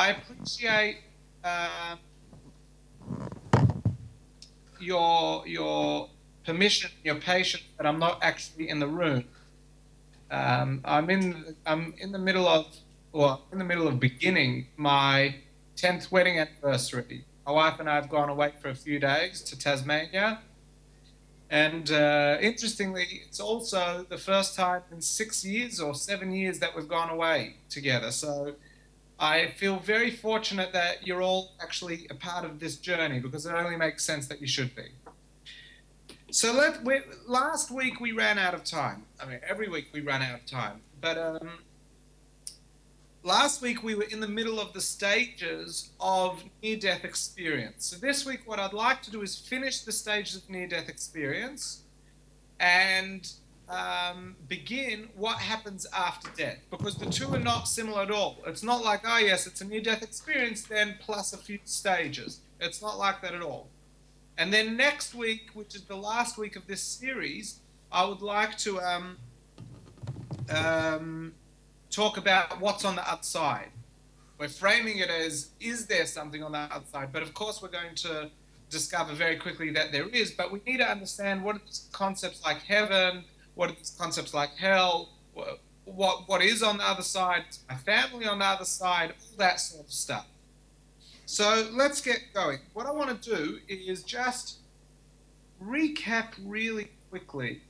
I appreciate uh, your permission, your patience that I'm not actually in the room. I'm in the middle of beginning my 10th wedding anniversary. My wife and I have gone away for a few days to Tasmania, and interestingly, it's also the first time in 6 years or 7 years that we've gone away together. So I feel very fortunate that you're all actually a part of this journey, because it only makes sense that you should be. So last week we ran out of time. I mean, every week we run out of time. But last week we were in the middle of the stages of near-death experience. So this week what I'd like to do is finish the stages of near-death experience and begin what happens after death, because the two are not similar at all. It's not like, oh yes, it's a near-death experience, then plus a few stages. It's not like that at all. And then next week, which is the last week of this series, I would like to talk about what's on the other side. We're framing it as, is there something on the other side? But of course, we're going to discover very quickly that there is, but we need to understand what are these concepts like heaven, what are these concepts like hell, what is on the other side, my family on the other side, all that sort of stuff. So let's get going. What I want to do is just recap really quickly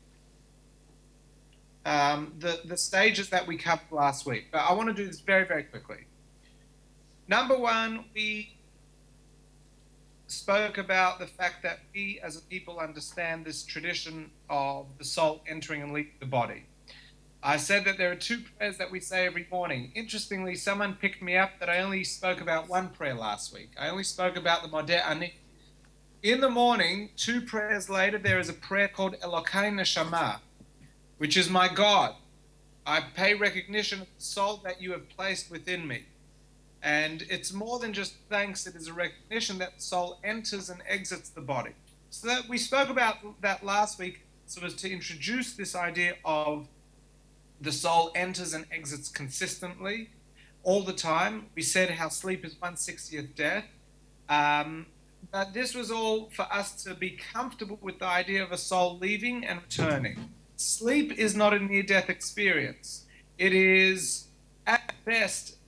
the stages that we covered last week. But I want to do this very, very quickly. Number one, we spoke about the fact that we as a people understand this tradition of the soul entering and leaving the body. I said that there are two prayers that we say every morning. Interestingly, someone picked me up that I only spoke about one prayer last week. I only spoke about the Modeh Ani. In the morning, 2 prayers later, there is a prayer called Elokai Neshama, which is my God. I pay recognition of the soul that you have placed within me. And it's more than just thanks, it is a recognition that the soul enters and exits the body. So that we spoke about that last week, so as to introduce this idea of the soul enters and exits consistently all the time. We said how sleep is 1/60th death. But this was all for us to be comfortable with the idea of a soul leaving and returning. Sleep is not a near-death experience. It is, at best,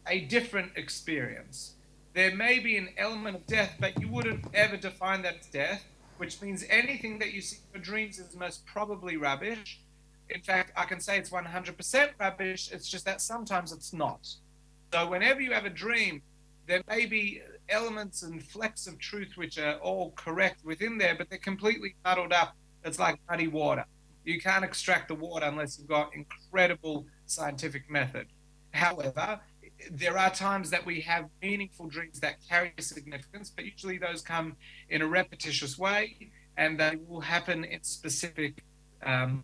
a different experience. There may be an element of death, but you wouldn't ever define that as death, which means anything that you see in your dreams is most probably rubbish. In fact, I can say it's 100% rubbish. It's just that sometimes it's not. So whenever you have a dream, there may be elements and flecks of truth which are all correct within there, but they're completely muddled up. It's like muddy water. You can't extract the water unless you've got incredible scientific method. However, there are times that we have meaningful dreams that carry significance, but usually those come in a repetitious way, and they will happen in specific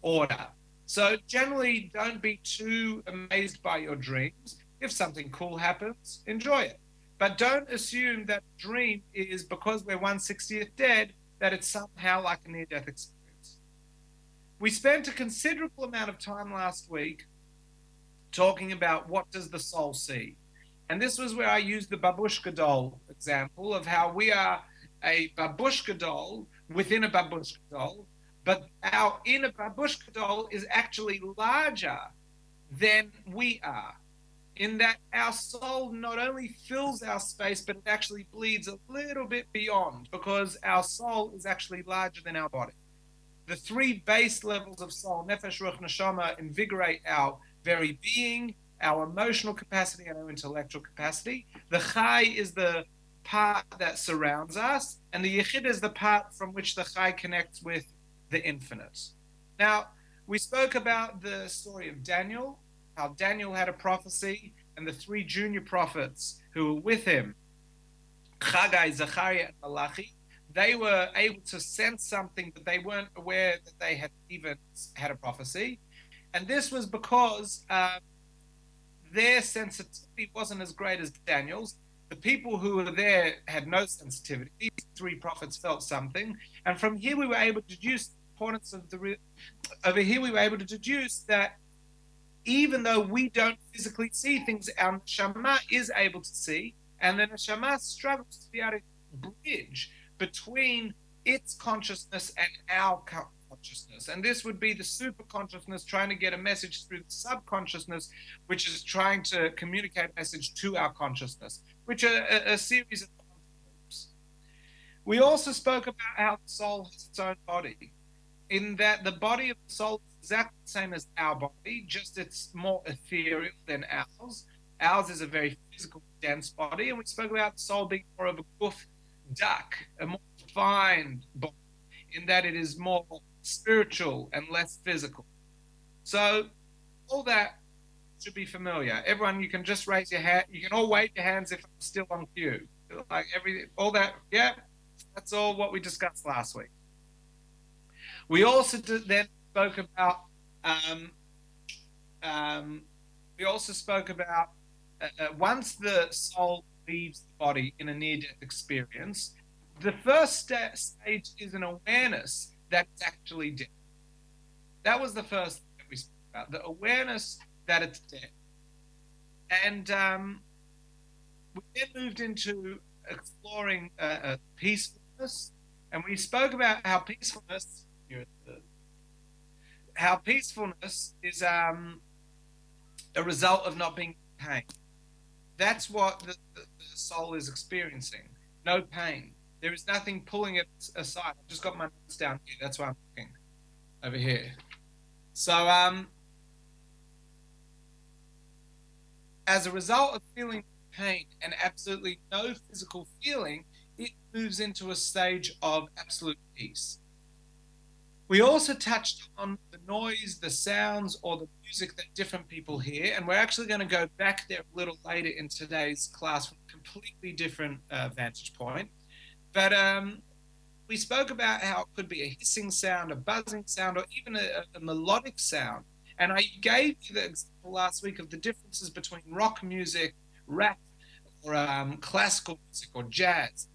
order. So generally, don't be too amazed by your dreams. If something cool happens, enjoy it. But don't assume that dream is, because we're 1/60th dead, that it's somehow like a near-death experience. We spent a considerable amount of time last week talking about what does the soul see. And this was where I used the babushka doll example of how we are a babushka doll within a babushka doll, but our inner babushka doll is actually larger than we are, in that our soul not only fills our space, but it actually bleeds a little bit beyond, because our soul is actually larger than our body. The 3 base levels of soul, nefesh, ruach, neshama, invigorate our very being, our emotional capacity, and our intellectual capacity. The chai is the part that surrounds us, and the yechid is the part from which the chai connects with the infinite. Now, we spoke about the story of Daniel, how Daniel had a prophecy, and the 3 junior prophets who were with him, Chagai, Zechariah, and Malachi, they were able to sense something, but they weren't aware that they had even had a prophecy. And this was because their sensitivity wasn't as great as Daniel's. The people who were there had no sensitivity. These 3 prophets felt something. And from here we were able to deduce the importance of over here we were able to deduce that even though we don't physically see things, our neshama is able to see, and the neshama struggles to be able to bridge between its consciousness and our consciousness. And this would be the super consciousness trying to get a message through the subconsciousness, which is trying to communicate a message to our consciousness, which are a series of groups. We also spoke about how the soul has its own body, in that the body of the soul is exactly the same as our body, just it's more ethereal than ours. Ours is a very physical, dense body, and we spoke about the soul being more of a guf duck, a more refined body, in that it is more spiritual and less physical. So all that should be familiar. Everyone, you can just raise your hand. You can all wave your hands if I'm still on cue. Like all that, yeah, that's all what we discussed last week. We also then spoke about. We also spoke about once the soul leaves the body in a near-death experience, the first stage is an awareness that it's actually dead. That was the first thing that we spoke about, the awareness that it's dead. And we then moved into exploring peacefulness, and we spoke about how peacefulness is a result of not being in pain. That's what the soul is experiencing. No pain. There is nothing pulling it aside. I've just got my notes down here. That's why I'm looking over here. So as a result of feeling pain and absolutely no physical feeling, it moves into a stage of absolute peace. We also touched on the noise, the sounds, or the music that different people hear, and we're actually going to go back there a little later in today's class from a completely different vantage point. But we spoke about how it could be a hissing sound, a buzzing sound, or even a melodic sound. And I gave you the example last week of the differences between rock music, rap, or classical music, or jazz.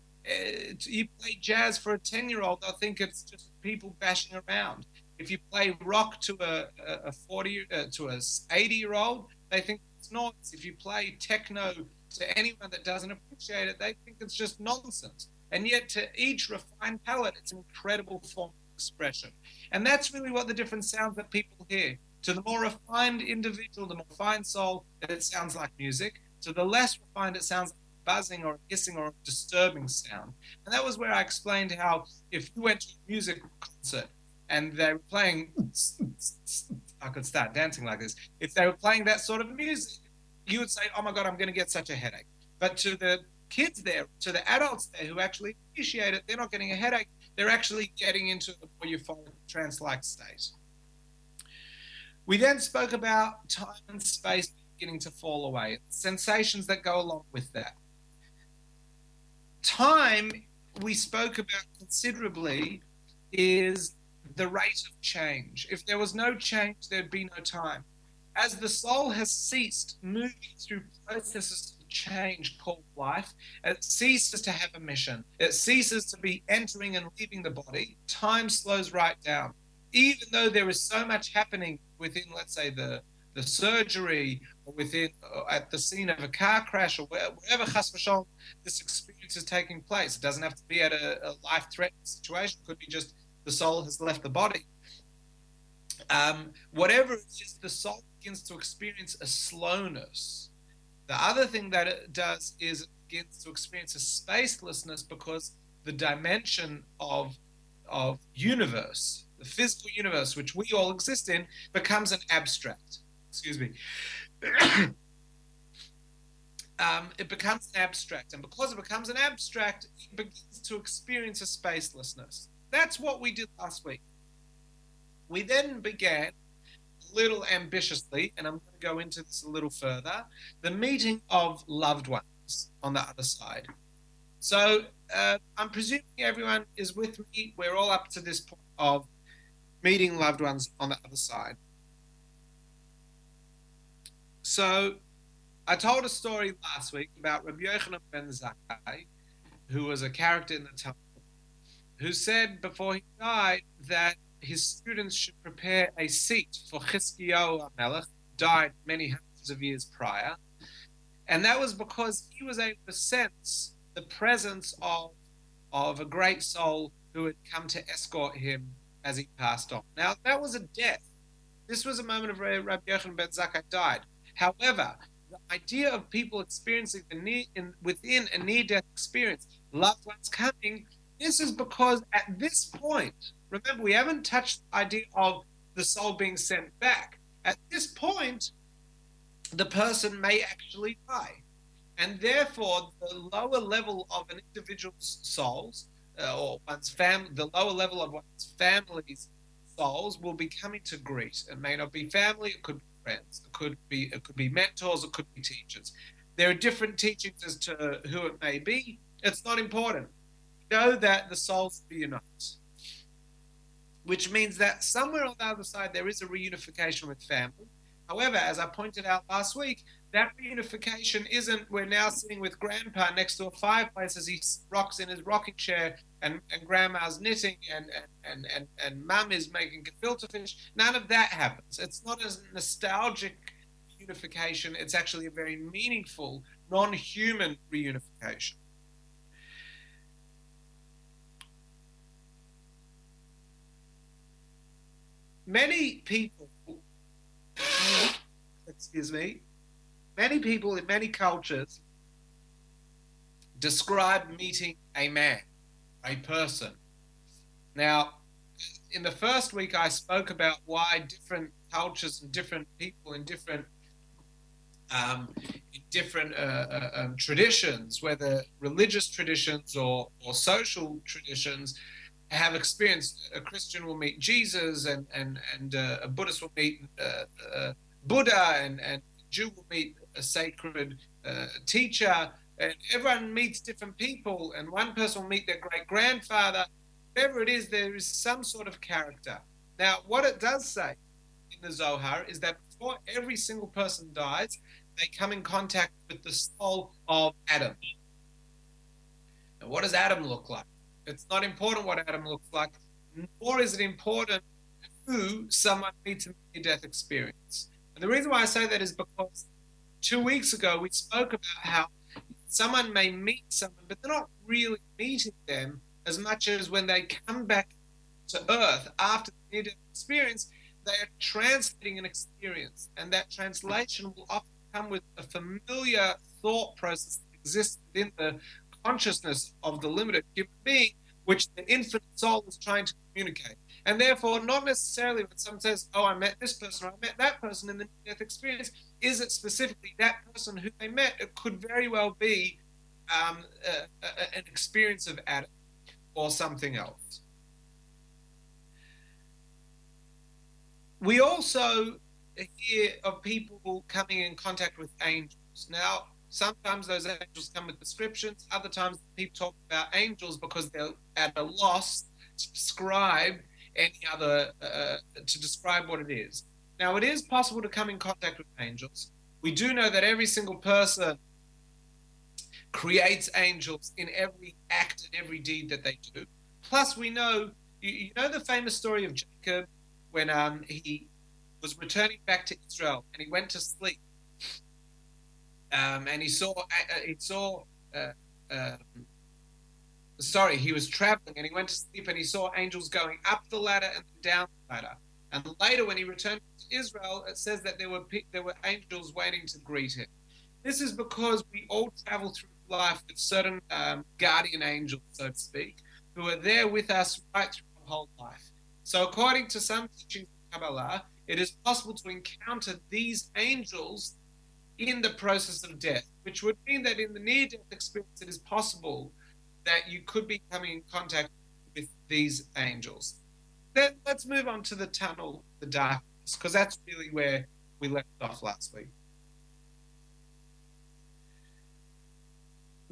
You play jazz for a 10-year-old, they'll think it's just people bashing around. If you play rock to a 40 to a 80-year-old, they think it's noise. If you play techno to anyone that doesn't appreciate it, they think it's just nonsense. And yet, to each refined palate, it's an incredible form of expression. And that's really what the different sounds that people hear. To the more refined individual, the more refined soul, it sounds like music. To the less refined, it sounds like buzzing or hissing or a disturbing sound. And that was where I explained how if you went to a music concert and they were playing, I could start dancing like this. If they were playing that sort of music, you would say, oh my God, I'm going to get such a headache. But to the kids there, to the adults there who actually appreciate it, they're not getting a headache. They're actually getting into a more euphoric trance-like state. We then spoke about time and space beginning to fall away, sensations that go along with that. Time, we spoke about considerably, is the rate of change. If there was no change, there'd be no time. As the soul has ceased moving through processes of change called life, it ceases to have a mission. It ceases to be entering and leaving the body. Time slows right down. Even though there is so much happening within, let's say, the surgery, or within at the scene of a car crash, or wherever chas v'shalom this experience is taking place. It doesn't have to be at a life-threatening situation. It could be just the soul has left the body. Whatever it is, the soul begins to experience a slowness. The other thing that it does is it begins to experience a spacelessness, because the dimension of universe, the physical universe, which we all exist in, becomes an abstract. Excuse me. It becomes an abstract, and because it becomes an abstract, it begins to experience a spacelessness. That's what we did last week. We then began, a little ambitiously, and I'm going to go into this a little further, the meeting of loved ones on the other side. So I'm presuming everyone is with me. We're all up to this point of meeting loved ones on the other side. So I told a story last week about Rabbi Yochanan ben Zakkai, who was a character in the Talmud, who said before he died that his students should prepare a seat for Chizkiyahu HaMelech, died many hundreds of years prior. And that was because he was able to sense the presence of a great soul who had come to escort him as he passed on. Now, that was a death. This was a moment of where Rabbi Yochanan ben Zakkai died. However, the idea of people experiencing within a near-death experience, loved ones coming, this is because at this point, remember, we haven't touched the idea of the soul being sent back. At this point, the person may actually die. And therefore, the lower level of an individual's souls, or one's family, the lower level of one's family's souls will be coming to greet. It may not be family, it could be friends, it could be mentors, it could be teachers. There are different teachings as to who it may be. It's not important. Know that the souls reunite, which means that somewhere on the other side there is a reunification with family. However, as I pointed out last week, that reunification isn't we're now sitting with grandpa next to a fireplace as he rocks in his rocking chair and grandma's knitting and mum is making gefilte fish. None of that happens. It's not a nostalgic reunification. It's actually a very meaningful, non-human reunification. Many people many people in many cultures describe meeting a man, a person. Now, in the first week, I spoke about why different cultures and different people in different traditions, whether religious traditions or social traditions, have experienced. A Christian will meet Jesus, and a Buddhist will meet Buddha, and a Jew will meet a sacred teacher, and everyone meets different people, and one person will meet their great-grandfather. Whatever it is, there is some sort of character. Now, what it does say in the Zohar is that before every single person dies, they come in contact with the soul of Adam. Now, what does Adam look like? It's not important what Adam looks like, nor is it important who someone meets in the near-death experience. And the reason why I say that is because 2 weeks ago we spoke about how someone may meet someone, but they're not really meeting them as much as when they come back to Earth after the near-death experience, they are translating an experience. And that translation will often come with a familiar thought process that exists within the consciousness of the limited human being, which the infinite soul is trying to communicate. And therefore, not necessarily when someone says, oh, I met this person or I met that person in the death experience, is it specifically that person who they met? It could very well be an experience of Adam or something else. We also hear of people coming in contact with angels. Now, sometimes those angels come with descriptions. Other times people talk about angels because they're at a loss to describe any other, to describe what it is. Now, it is possible to come in contact with angels. We do know that every single person creates angels in every act and every deed that they do. Plus, we know, you know the famous story of Jacob when he was returning back to Israel and he went to sleep. And he was traveling and he went to sleep and he saw angels going up the ladder and down the ladder. And later when he returned to Israel, it says that there were angels waiting to greet him. This is because we all travel through life with certain guardian angels, so to speak, who are there with us right through our whole life. So according to some teachings of Kabbalah, it is possible to encounter these angels in the process of death, which would mean that in the near-death experience, it is possible that you could be coming in contact with these angels. Then let's move on to the tunnel, the darkness, because that's really where we left off last week.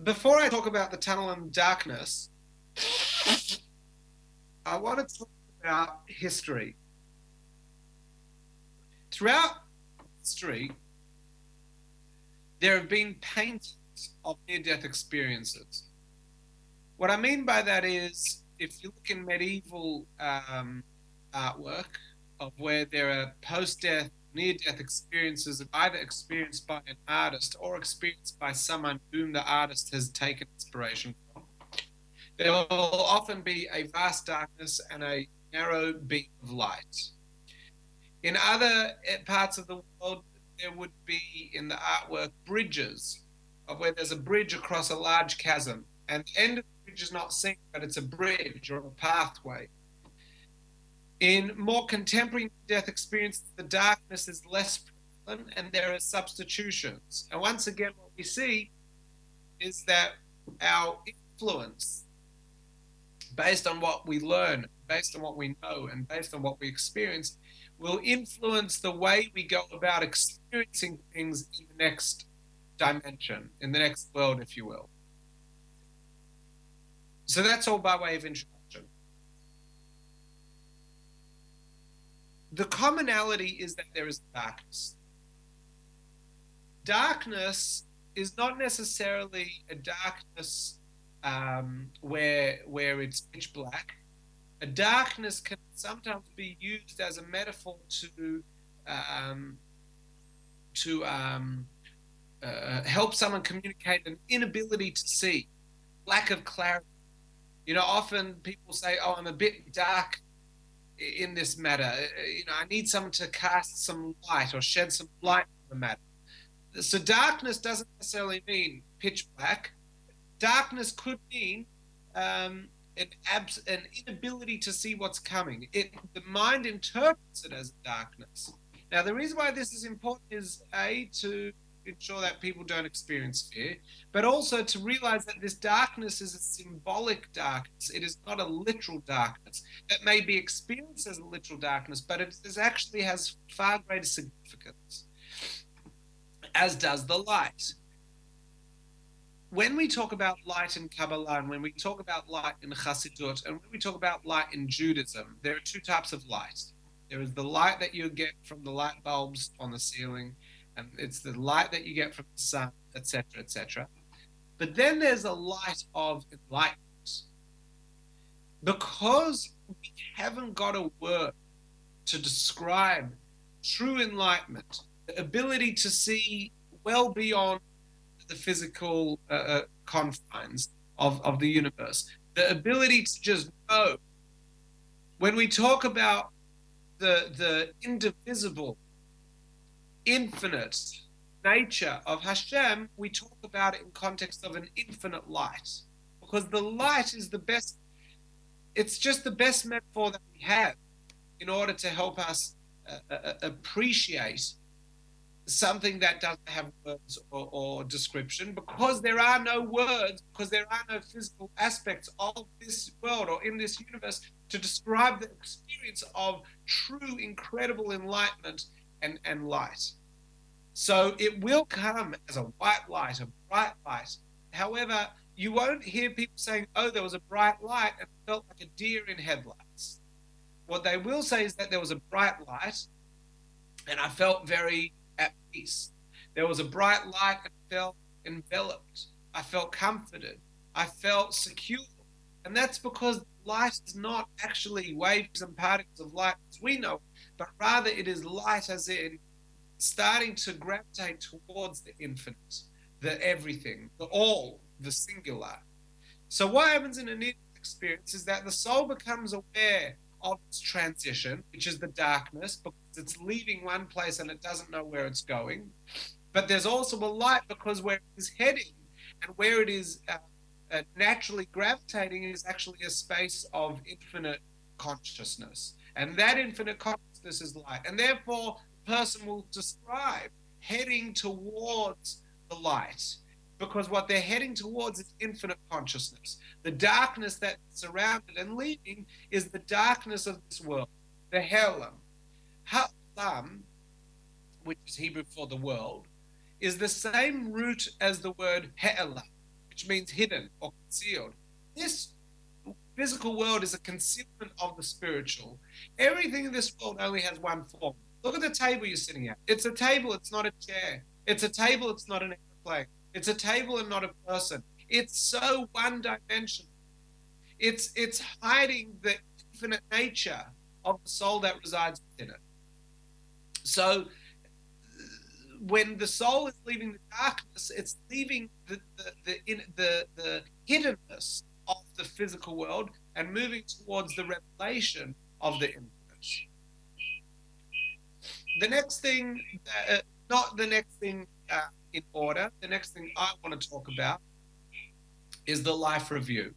Before I talk about the tunnel and darkness, I want to talk about history. Throughout history, there have been paintings of near-death experiences. What I mean by that is, if you look in medieval artwork of where there are post-death near-death experiences are either experienced by an artist or experienced by someone whom the artist has taken inspiration from, there will often be a vast darkness and a narrow beam of light. In other parts of the world, there would be in the artwork bridges, of where there's a bridge across a large chasm, and the end of the bridge is not seen, but it's a bridge or a pathway. In more contemporary death experiences, the darkness is less prevalent and there are substitutions. And once again, what we see is that our influence, based on what we learn, based on what we know, and based on what we experience, will influence the way we go about experiencing things in the next dimension, in the next world, if you will. So that's all by way of introduction. The commonality is that there is darkness. Darkness is not necessarily a darkness where it's pitch black. A darkness can sometimes be used as a metaphor to help someone communicate an inability to see, lack of clarity. You know, often people say, "Oh, I'm a bit dark in this matter. You know, I need someone to cast some light or shed some light on the matter." So darkness doesn't necessarily mean pitch black. Darkness could mean an inability to see what's coming. The mind interprets it as darkness. Now, the reason why this is important is to ensure that people don't experience fear, but also to realize that this darkness is a symbolic darkness. It is not a literal darkness. It may be experienced as a literal darkness, but it actually has far greater significance, as does the light. When we talk about light in Kabbalah, and when we talk about light in Chassidut, and when we talk about light in Judaism, there are two types of light. There is the light that you get from the light bulbs on the ceiling, and it's the light that you get from the sun, etc., etc. But then there's a light of enlightenment. Because we haven't got a word to describe true enlightenment, the ability to see well beyond the physical confines of the universe, the ability to just know. When we talk about the indivisible, infinite nature of Hashem, we talk about it in context of an infinite light, because the light is the best. It's just the best metaphor that we have in order to help us appreciate something that doesn't have words or description, because there are no words, because there are no physical aspects of this world or in this universe to describe the experience of true, incredible enlightenment and light. So it will come as a white light, a bright light. However, you won't hear people saying, "Oh, there was a bright light and it felt like a deer in headlights." What they will say is that there was a bright light and I felt very at peace. There was a bright light and I felt enveloped. I felt comforted. I felt secure. And that's because light is not actually waves and particles of light as we know, but rather it is light as in starting to gravitate towards the infinite, the everything, the all, the singular. So what happens in a near-death experience is that the soul becomes aware of its transition, which is the darkness, because it's leaving one place and it doesn't know where it's going. But there's also a light, because where it is heading and where it is naturally gravitating is actually a space of infinite consciousness. And that infinite consciousness is light. And therefore, the person will describe heading towards the light, because what they're heading towards is infinite consciousness. The darkness that's surrounded and leaving is the darkness of this world, the Helam. Ha'olam, which is Hebrew for the world, is the same root as the word He'elam, which means hidden or concealed. This physical world is a concealment of the spiritual. Everything in this world only has one form. Look at the table you're sitting at. It's a table, it's not a chair. It's a table, it's not an airplane. It's a table and not a person. It's so one-dimensional. It's hiding the infinite nature of the soul that resides within it. So when the soul is leaving the darkness, it's leaving the hiddenness of the physical world and moving towards the revelation of the infinite. The next thing, not the next thing in order, the next thing I want to talk about is the life review.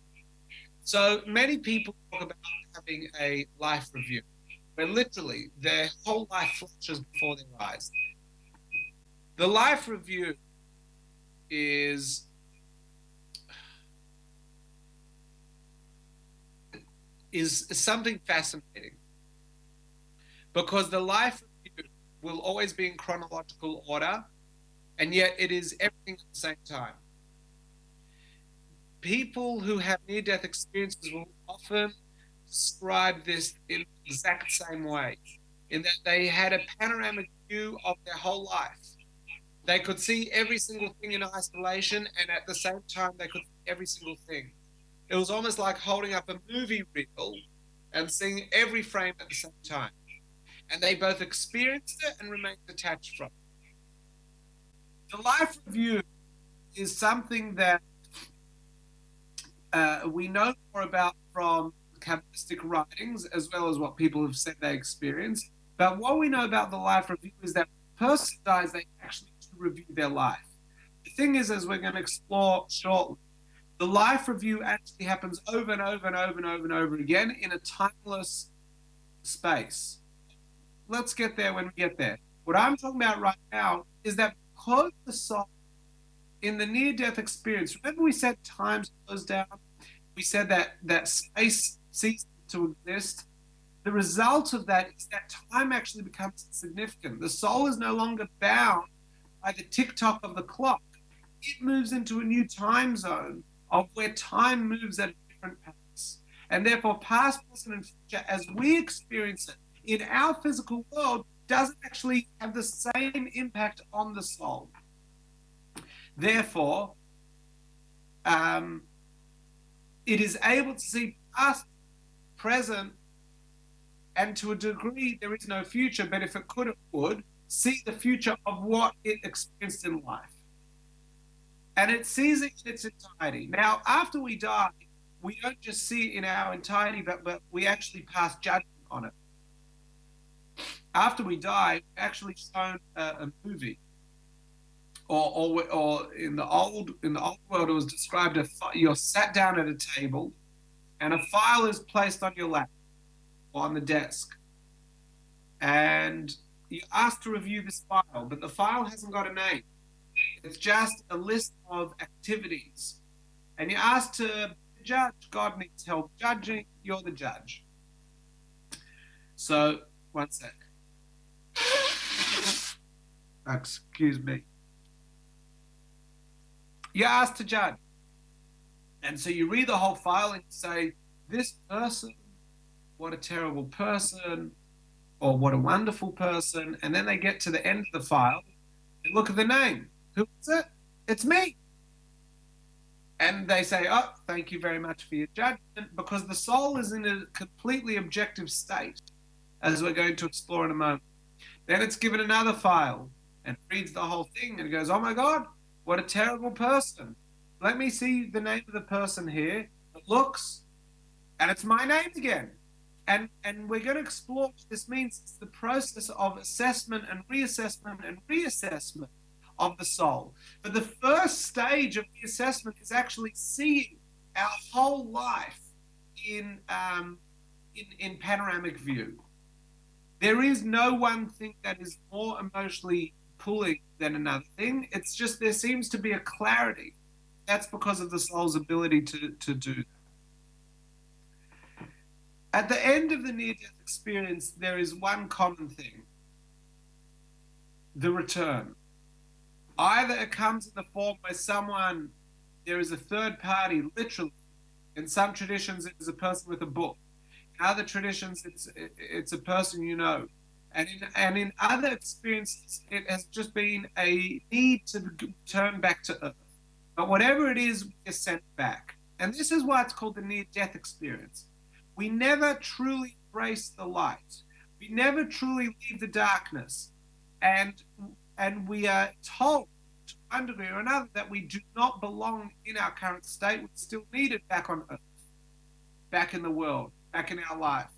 So many people talk about having a life review, where literally their whole life flashes before their eyes. The life review is something fascinating, because the life review will always be in chronological order, and yet it is everything at the same time. People who have near-death experiences will often describe this in the exact same way, in that they had a panoramic view of their whole life. They could see every single thing in isolation, and at the same time, they could see every single thing. It was almost like holding up a movie reel and seeing every frame at the same time. And they both experienced it and remained detached from it. The life review is something that we know more about from Kabbalistic writings, as well as what people have said they experienced. But what we know about the life review is that when a person dies, they actually do review their life. The thing is, as we're going to explore shortly, the life review actually happens over and over and over and over and over again in a timeless space. Let's get there when we get there. What I'm talking about right now is that because the soul in the near-death experience, remember we said time slows down? We said that space ceases to exist. The result of that is that time actually becomes insignificant. The soul is no longer bound by the tick-tock of the clock. It moves into a new time zone of where time moves at a different pace. And therefore, past, present, and future, as we experience it in our physical world, doesn't actually have the same impact on the soul. Therefore, it is able to see past, present, and to a degree there is no future, but if it could, it would see the future of what it experienced in life. And it sees it in its entirety. Now, after we die, we don't just see it in our entirety, but we actually pass judgment on it. After we die, we're actually shown a movie. Or in the old world, it was described you're sat down at a table, and a file is placed on your lap or on the desk, and you're asked to review this file, but the file hasn't got a name. It's just a list of activities, and you're asked to judge. God needs help judging. You're the judge. So, one sec. Excuse me. You're asked to judge. And so you read the whole file and say, this person, what a terrible person, or what a wonderful person. And then they get to the end of the file and look at the name. Who is it? It's me. And they say, oh, thank you very much for your judgment, because the soul is in a completely objective state, as we're going to explore in a moment. Then it's given another file and reads the whole thing and goes, oh my God, what a terrible person. Let me see the name of the person here. It looks, and it's my name again. And we're going to explore what this means. It's the process of assessment and reassessment of the soul. But the first stage of the assessment is actually seeing our whole life in panoramic view. There is no one thing that is more emotionally pulling than another thing. It's just there seems to be a clarity. That's because of the soul's ability to do that. At the end of the near-death experience, there is one common thing: the return. Either it comes in the form where there is a third party, literally. In some traditions, it is a person with a book. In other traditions, it's a person you know. And in other experiences, it has just been a need to turn back to earth. But whatever it is, we are sent back. And this is why it's called the near-death experience. We never truly embrace the light. We never truly leave the darkness. And and we are told to one degree or another that we do not belong in our current state. We still need it back on earth, back in the world, back in our life.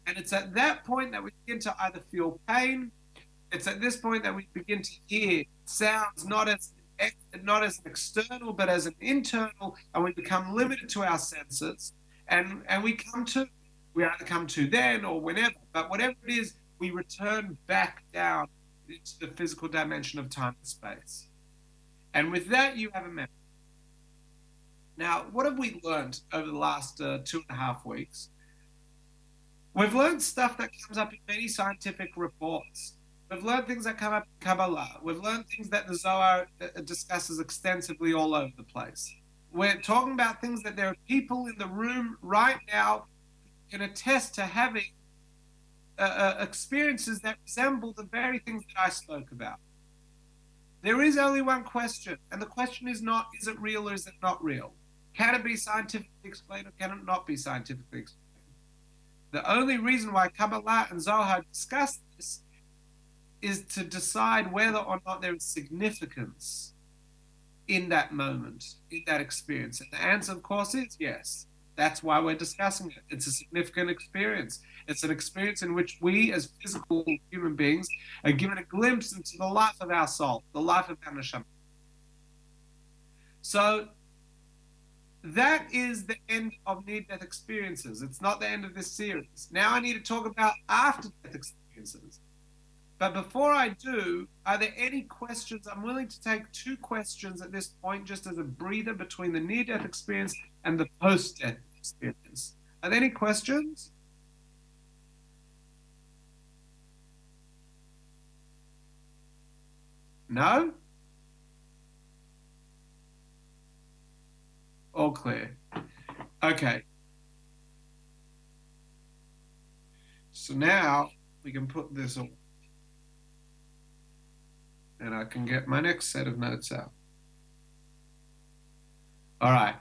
And it's at that point that we begin to either feel pain. It's at this point that we begin to hear sounds not as an external, but as an internal, and we become limited to our senses. And we either come to then or whenever, but whatever it is, we return back down into the physical dimension of time and space. And with that, you have a memory. Now, what have we learned over the last 2.5 weeks? We've learned stuff that comes up in many scientific reports. We've learned things that come up in Kabbalah. We've learned things that the Zohar discusses extensively all over the place. We're talking about things that there are people in the room right now who can attest to having experiences that resemble the very things that I spoke about. There is only one question, and the question is not, is it real or is it not real? Can it be scientifically explained or can it not be scientifically explained? The only reason why Kabbalah and Zohar discuss this is to decide whether or not there is significance in that moment, in that experience. And the answer, of course, is yes. That's why we're discussing it. It's a significant experience. It's an experience in which we, as physical human beings, are given a glimpse into the life of our soul, the life of our neshama. So that is the end of near-death experiences. It's not the end of this series. Now I need to talk about after-death experiences. But before I do, are there any questions? I'm willing to take 2 questions at this point, just as a breather between the near-death experience and the post-death experience. Are there any questions? No? All clear. Okay. So now we can put this on. And I can get my next set of notes out. All right.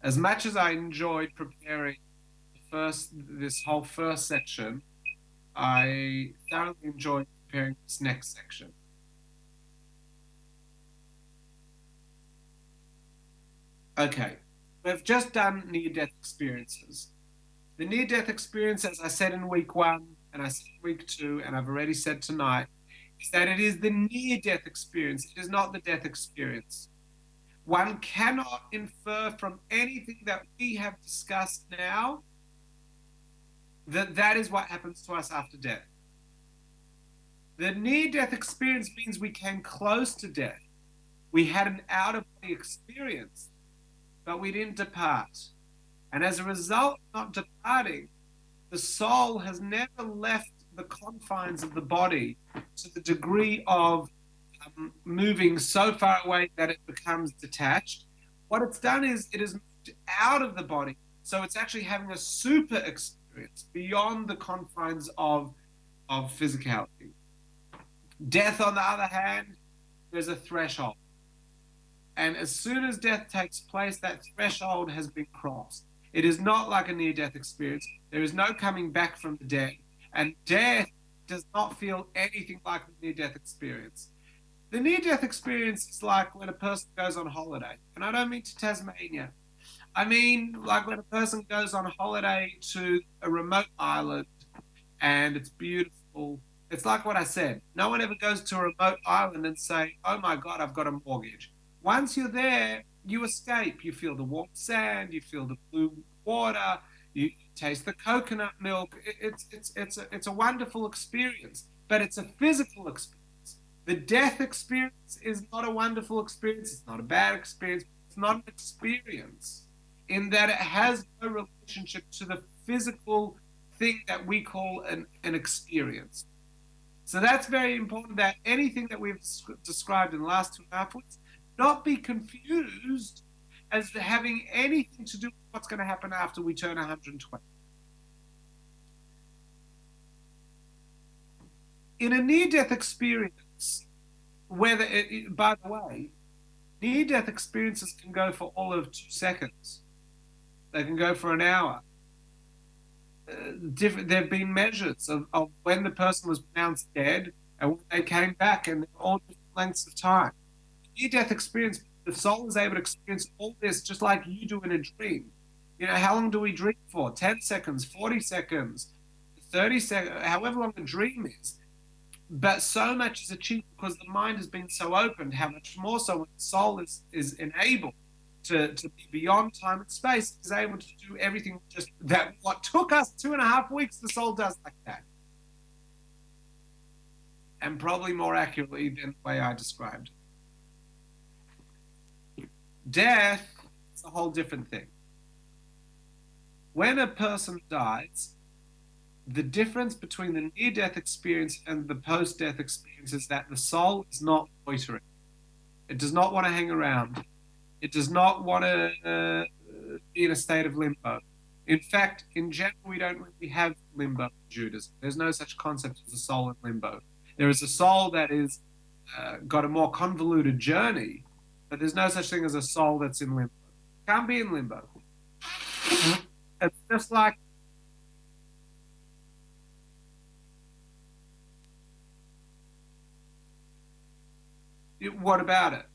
As much as I enjoyed preparing this whole first section, I thoroughly enjoyed preparing this next section. Okay, we've just done near-death experiences. The near-death experience, as I said in week 1, and I said in week 2, and I've already said tonight, is that it is the near-death experience. It is not the death experience. One cannot infer from anything that we have discussed now that is what happens to us after death. The near-death experience means we came close to death. We had an out-of-body experience, but we didn't depart. And as a result of not departing, the soul has never left the confines of the body to the degree of moving so far away that it becomes detached. What it's done is it has moved out of the body, so it's actually having a super experience beyond the confines of physicality. Death, on the other hand, there's a threshold. And as soon as death takes place, that threshold has been crossed. It is not like a near-death experience. There is no coming back from the dead. And death does not feel anything like the near-death experience. The near-death experience is like when a person goes on holiday. And I don't mean to Tasmania. I mean like when a person goes on holiday to a remote island and it's beautiful. It's like what I said. No one ever goes to a remote island and say, oh my God, I've got a mortgage. Once you're there, you escape. You feel the warm sand, you feel the blue water, you taste the coconut milk. It's a wonderful experience, but it's a physical experience. The death experience is not a wonderful experience. It's not a bad experience. It's not an experience in that it has no relationship to the physical thing that we call an experience. So that's very important, that anything that we've described in the last 2.5 weeks not be confused as to having anything to do with what's going to happen after we turn 120. In a near-death experience, by the way, near-death experiences can go for all of 2 seconds. They can go for an hour. There have been measures of when the person was pronounced dead And when they came back, and they're all different lengths of time. Near-death experience, the soul is able to experience all this just like you do in a dream. You know, how long do we dream for? 10 seconds, 40 seconds, 30 seconds, however long the dream is. But so much is achieved because the mind has been so opened, how much more so when the soul is enabled to be beyond time and space, is able to do everything just that what took us 2.5 weeks, the soul does like that. And probably more accurately than the way I described it. Death is a whole different thing. When a person dies, the difference between the near-death experience and the post-death experience is that the soul is not loitering. It does not want to hang around. It does not want to be in a state of limbo. In fact, in general, we don't really have limbo in Judaism. There's no such concept as a soul in limbo. There is a soul that is got a more convoluted journey, but there's no such thing as a soul that's in limbo. Can't be in limbo. It's just like what about it?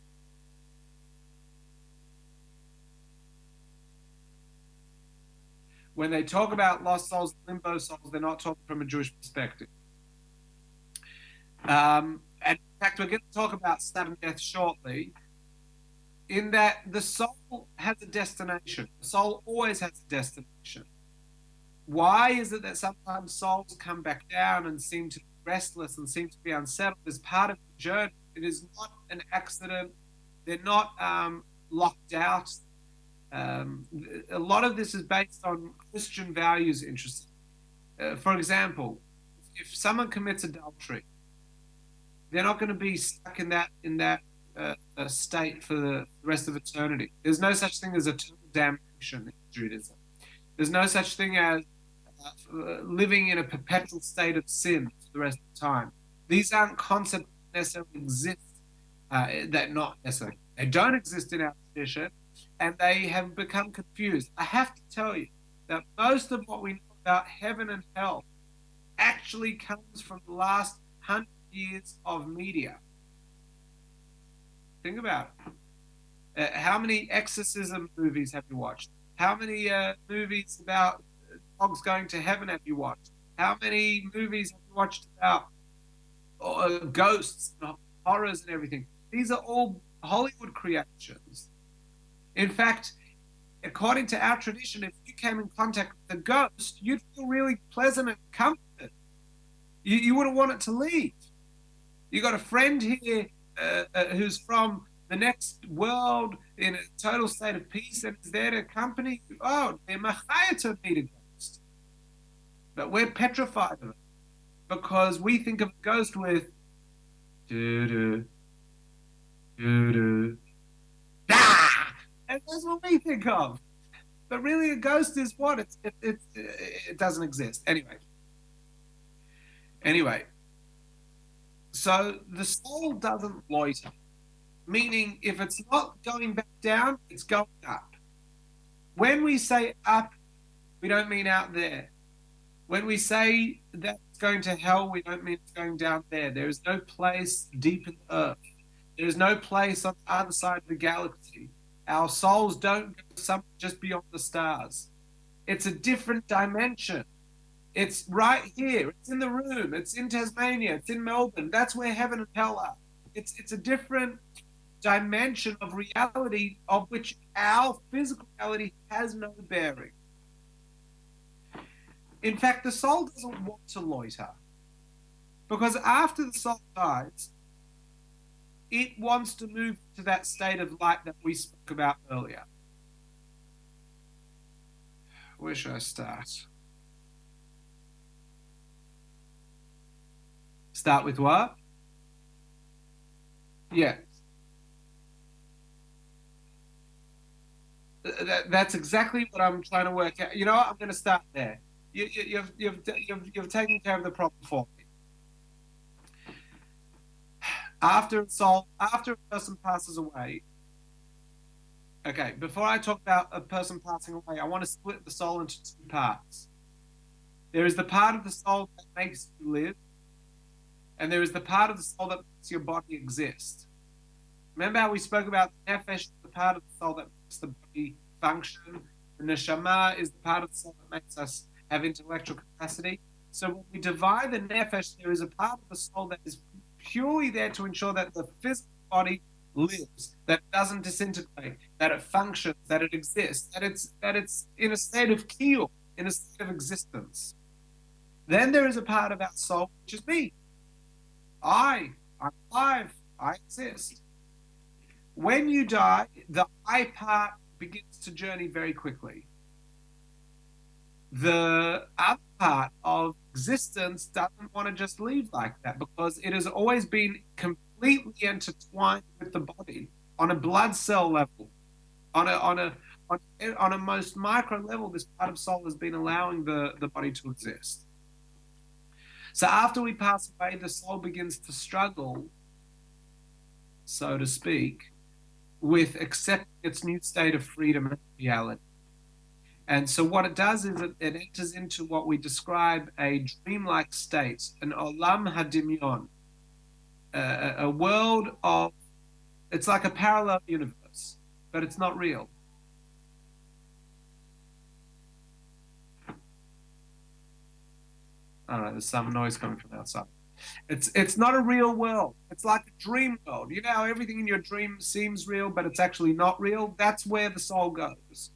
When they talk about lost souls, limbo souls, they're not talking from a Jewish perspective. And in fact, we're going to talk about sudden death shortly, in that the soul has a destination. The soul always has a destination. Why is it that sometimes souls come back down and seem to be restless and seem to be unsettled as part of the journey? It is not an accident. They're not locked out. A lot of this is based on Christian values, interesting. For example, if someone commits adultery, they're not going to be stuck in that state for the rest of eternity. There's no such thing as eternal damnation in Judaism. There's no such thing as living in a perpetual state of sin for the rest of the time. These aren't concepts that necessarily exist. That not necessarily. They don't exist in our tradition, and they have become confused. I have to tell you that most of what we know about heaven and hell actually comes from the last 100 years of media. Think about it. How many exorcism movies have you watched? How many movies about dogs going to heaven have you watched? How many movies have you watched about ghosts and horrors and everything? These are all Hollywood creations. In fact, according to our tradition, if you came in contact with a ghost, you'd feel really pleasant and comforted. You wouldn't want it to leave. You got a friend here who's from the next world in a total state of peace and is there to accompany you. Oh, they're machaya to meet a ghost. But we're petrified of it because we think of a ghost with doo-doo, doo-doo, ah! And that's what we think of. But really, a ghost is what? It doesn't exist. Anyway. So the soul doesn't loiter, meaning if it's not going back down, it's going up. When we say up, we don't mean out there. When we say that it's going to hell, we don't mean it's going down there. There is no place deep in the earth. There is no place on the other side of the galaxy. Our souls don't go somewhere just beyond the stars. It's a different dimension. It's right here. It's in the room. It's in Tasmania. It's in Melbourne. That's where heaven and hell are. It's a different dimension of reality of which our physical reality has no bearing. In fact, the soul doesn't want to loiter. Because after the soul dies, it wants to move to that state of light that we spoke about earlier. Where should I start? Start with what? Yeah. That's exactly what I'm trying to work out. You know what? I'm going to start there. You've taken care of the problem for me. After a person passes away. Okay, before I talk about a person passing away, I want to split the soul into two parts. There is the part of the soul that makes you live, and there is the part of the soul that makes your body exist. Remember how we spoke about the nefesh, the part of the soul that makes the body function? The neshama is the part of the soul that makes us have intellectual capacity. So when we divide the nefesh, there is a part of the soul that is purely there to ensure that the physical body lives, that it doesn't disintegrate, that it functions, that it exists, that it's in a state of kiyum, in a state of existence. Then there is a part of our soul which is me. I'm alive, I exist. When you die, the I part begins to journey very quickly. The other part of existence doesn't want to just leave like that, because it has always been completely intertwined with the body on a blood cell level, on a most micro level. This part of soul has been allowing the body to exist. So after we pass away, the soul begins to struggle, so to speak, with accepting its new state of freedom and reality. And so what it does is it enters into what we describe a dreamlike state, an olam hadimyon, a world of, it's like a parallel universe, but it's not real. I don't know, there's some noise coming from outside. It's not a real world. It's like a dream world. You know how everything in your dream seems real, but it's actually not real? That's where the soul goes.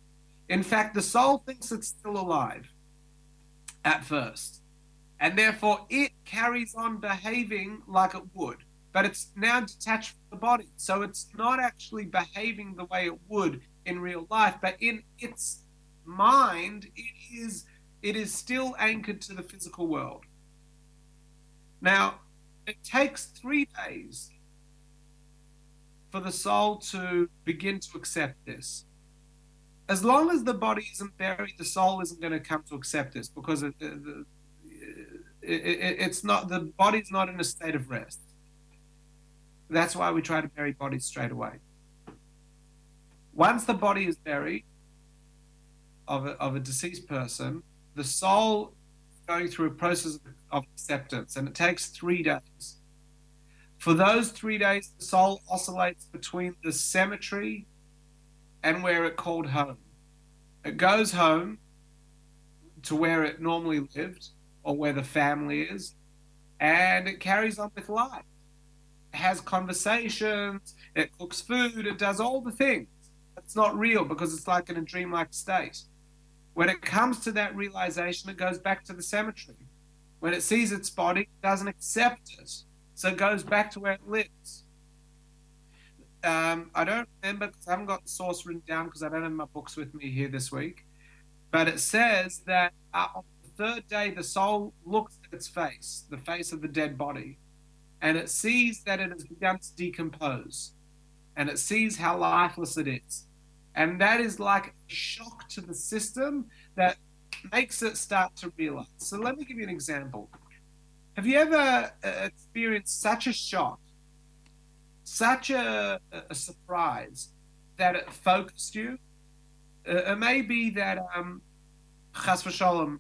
In fact, the soul thinks it's still alive at first, and therefore it carries on behaving like it would, but it's now detached from the body. So it's not actually behaving the way it would in real life, but in its mind, it is still anchored to the physical world. Now, it takes 3 days for the soul to begin to accept this. As long as the body isn't buried, the soul isn't going to come to accept this, because it's not, the body's not in a state of rest. That's why we try to bury bodies straight away. Once the body is buried of a deceased person, the soul is going through a process of acceptance, and it takes 3 days. For those 3 days, the soul oscillates between the cemetery and where it called home. It goes home to where it normally lived, or where the family is, and it carries on with life. It has conversations, it cooks food, it does all the things. It's not real, because it's like in a dreamlike state. When it comes to that realization, it goes back to the cemetery. When it sees its body, it doesn't accept it, so it goes back to where it lives. I don't remember, because I haven't got the source written down, because I don't have my books with me here this week. But it says that on the 3rd day, the soul looks at its face, the face of the dead body, and it sees that it has begun to decompose, and it sees how lifeless it is. And that is like a shock to the system that makes it start to realize. So let me give you an example. Have you ever experienced such a shock, such a surprise, that it focused you? It may be that, chas v'sholom,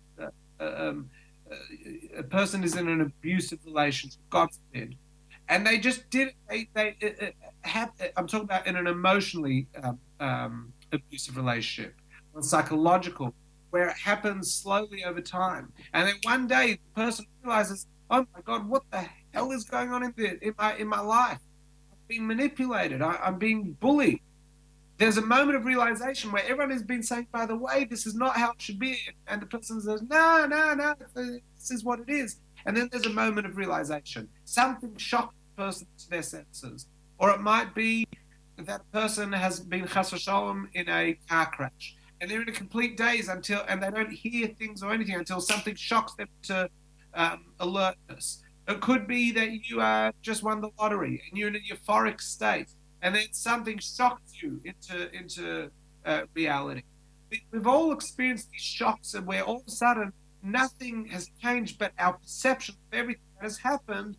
a person is in an abusive relationship, God forbid, and they just did it. I'm talking about in an emotionally abusive relationship, or psychological, where it happens slowly over time, and then one day the person realizes, oh my God, what the hell is going on in my life? I'm being manipulated. I'm being bullied. There's a moment of realization where everyone has been saying, by the way, this is not how it should be, and the person says, no, this is what it is. And then there's a moment of realization. Something shocked the person to their senses. Or it might be that a person has been chas v'sholom in a car crash, and they're in a complete daze and they don't hear things or anything until something shocks them to alertness. It could be that you just won the lottery and you're in a euphoric state, and then something shocks you into reality. We've all experienced these shocks, and where all of a sudden nothing has changed, but our perception of everything that has happened,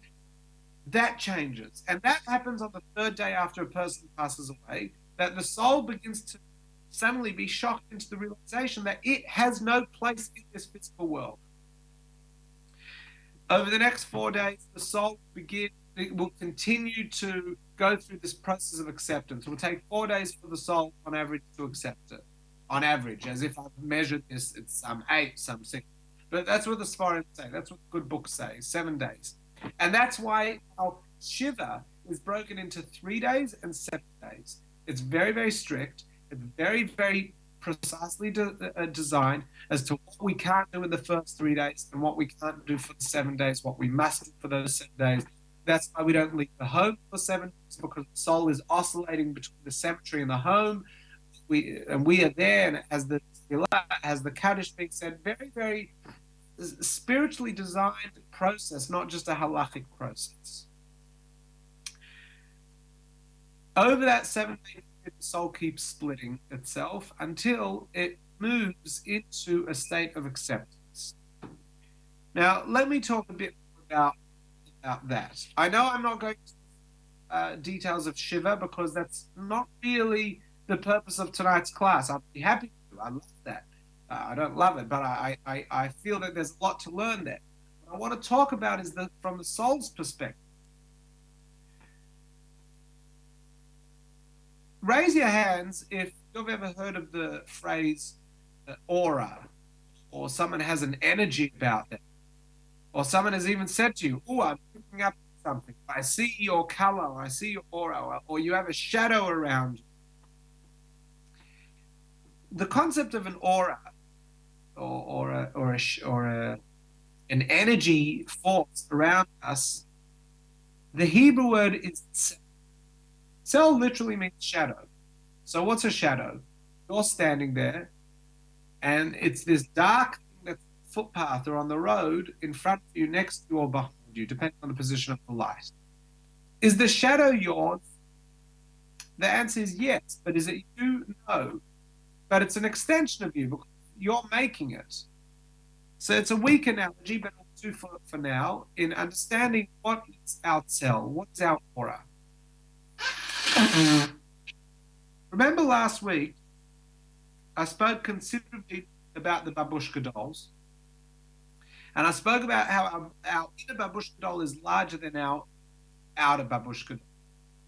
that changes. And that happens on the 3rd day after a person passes away, that the soul begins to suddenly be shocked into the realization that it has no place in this physical world. Over the next 4 days, the soul will continue to go through this process of acceptance. It will take 4 days for the soul on average to accept it. On average, as if I've measured this, it's some 8, some 6. But that's what the Sfarim say. That's what good books say, 7 days. And that's why our Shiva is broken into 3 days and 7 days. It's very, very strict. It's very, very precisely designed as to what we can't do in the first 3 days and what we can't do for the 7 days, what we must do for those 7 days. That's why we don't leave the home for 7 days, because the soul is oscillating between the cemetery and the home. We are there, and as the Kaddish being said, very, very spiritually designed process, not just a halachic process. Over that 7 day period, the soul keeps splitting itself until it moves into a state of acceptance. Now, let me talk a bit more about that. I know I'm not going to details of Shiva because that's not really the purpose of tonight's class. I'd be happy to. I love that. I don't love it, but I feel that there's a lot to learn there. What I want to talk about is from the soul's perspective. Raise your hands if you've ever heard of the phrase aura, or someone has an energy about them, or someone has even said to you, "Oh, I'm picking up something. I see your color, or I see your aura," or you have a shadow around you. The concept of an aura, or an energy force around us, the Hebrew word is tsel. Tsel literally means shadow. So what's a shadow? You're standing there, and it's this dark thing that's on the footpath or on the road in front of you, next to you, or behind you, depending on the position of the light. Is the shadow yours? The answer is yes, but is it you? No. But it's an extension of you because you're making it. So it's a weak analogy, but I'll do for now in understanding what is our tsel, what is our aura. Remember last week, I spoke considerably about the babushka dolls. And I spoke about how our inner babushka doll is larger than our outer babushka doll.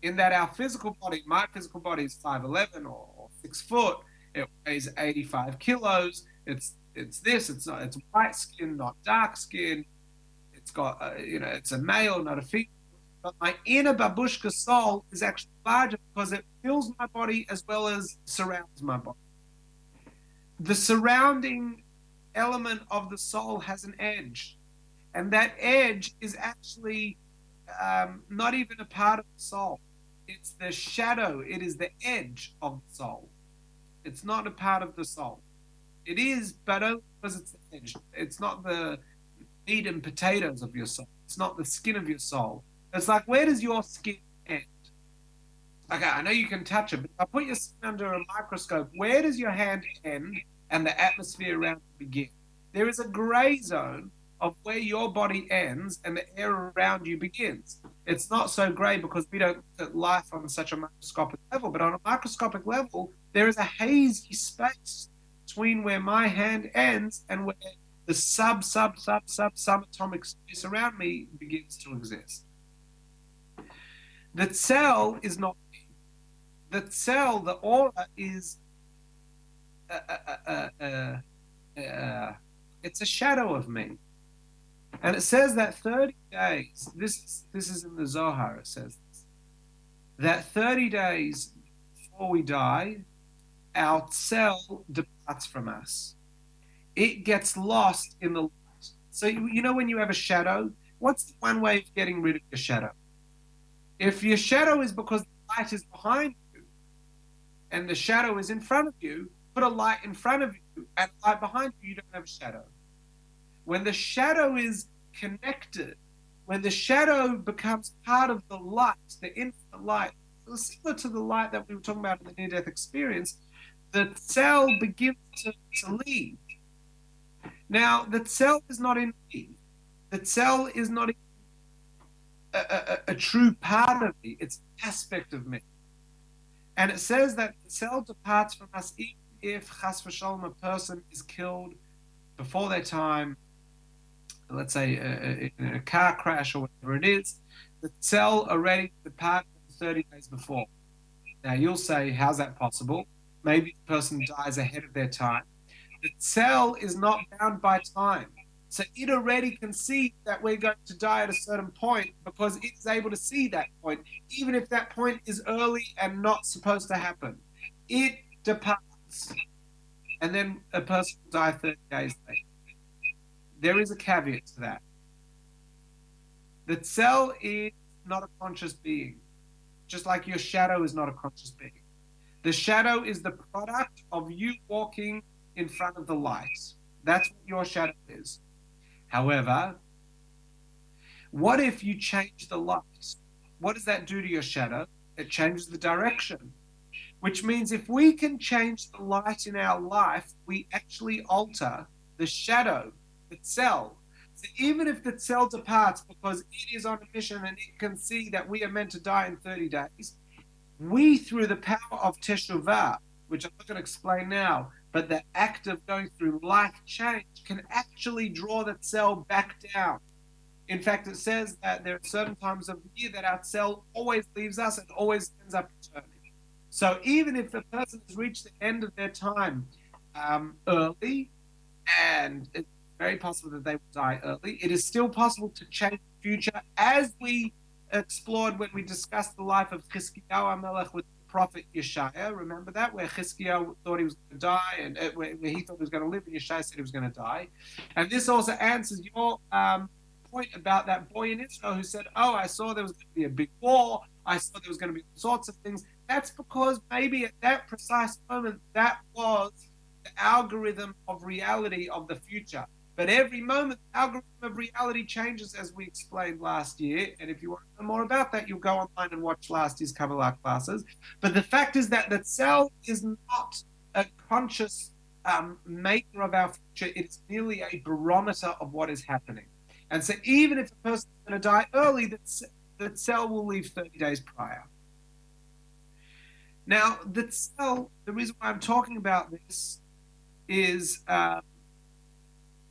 In that our physical body, my physical body is 5'11" or 6 foot. It weighs 85 kilos. It's white skin, not dark skin. It's got, it's a male, not a female. But my inner babushka soul is actually larger because it fills my body as well as surrounds my body. The surrounding element of the soul has an edge. And that edge is actually not even a part of the soul. It's the shadow. It is the edge of the soul. It's not a part of the soul. It is, but only because it's the edge. It's not the meat and potatoes of your soul. It's not the skin of your soul. It's like, where does your skin end? Okay, I know you can touch it, but if I put your skin under a microscope, where does your hand end and the atmosphere around it begin? There is a gray zone of where your body ends and the air around you begins. It's not so gray because we don't look at life on such a microscopic level, but on a microscopic level, there is a hazy space between where my hand ends and where the subatomic space around me begins to exist. The tsel is not me. The tsel, the aura, is it's a shadow of me. And it says that 30 days, this is in the Zohar, it says this, that 30 days before we die, our tsel departs from us. It gets lost in the light. So, when you have a shadow, what's the one way of getting rid of your shadow? If your shadow is because the light is behind you and the shadow is in front of you, put a light in front of you and a light behind you, you don't have a shadow. When the shadow is connected, when the shadow becomes part of the light, the infinite light, similar to the light that we were talking about in the near-death experience, the tsel begins to leave. Now, the tsel is not in me. The tsel is not a true part of me. It's an aspect of me. And it says that the tsel departs from us even if, chas v'shalom, a person is killed before their time, let's say in a car crash or whatever it is, the cell already departed 30 days before. Now you'll say, how's that possible? Maybe the person dies ahead of their time. The cell is not bound by time. So it already can see that we're going to die at a certain point because it's able to see that point, even if that point is early and not supposed to happen. It departs, and then a person will die 30 days later. There is a caveat to that. The cell is not a conscious being, just like your shadow is not a conscious being. The shadow is the product of you walking in front of the light. That's what your shadow is. However, what if you change the light? What does that do to your shadow? It changes the direction, which means if we can change the light in our life, we actually alter the shadow, the cell. So even if the cell departs because it is on a mission and it can see that we are meant to die in 30 days, we, through the power of Teshuvah, which I'm not going to explain now, but the act of going through life change can actually draw that cell back down. In fact, it says that there are certain times of the year that our cell always leaves us and always ends up returning. So even if the person has reached the end of their time early, and it's very possible that they will die early, it is still possible to change the future, as we explored when we discussed the life of Chizkiyahu HaMelech with prophet Yeshaya. Remember that, where Chizkiyahu thought he was going to die, and where he thought he was going to live, and Yeshaya said he was going to die. And this also answers your point about that boy in Israel who said, "Oh, I saw there was going to be a big war. I saw there was going to be all sorts of things." That's because maybe at that precise moment, that was the algorithm of reality of the future. But every moment, the algorithm of reality changes, as we explained last year. And if you want to know more about that, you'll go online and watch last year's Kabbalah classes. But the fact is that the cell is not a conscious maker of our future. It's merely a barometer of what is happening. And so even if a person is going to die early, the cell will leave 30 days prior. Now, the cell, the reason why I'm talking about this is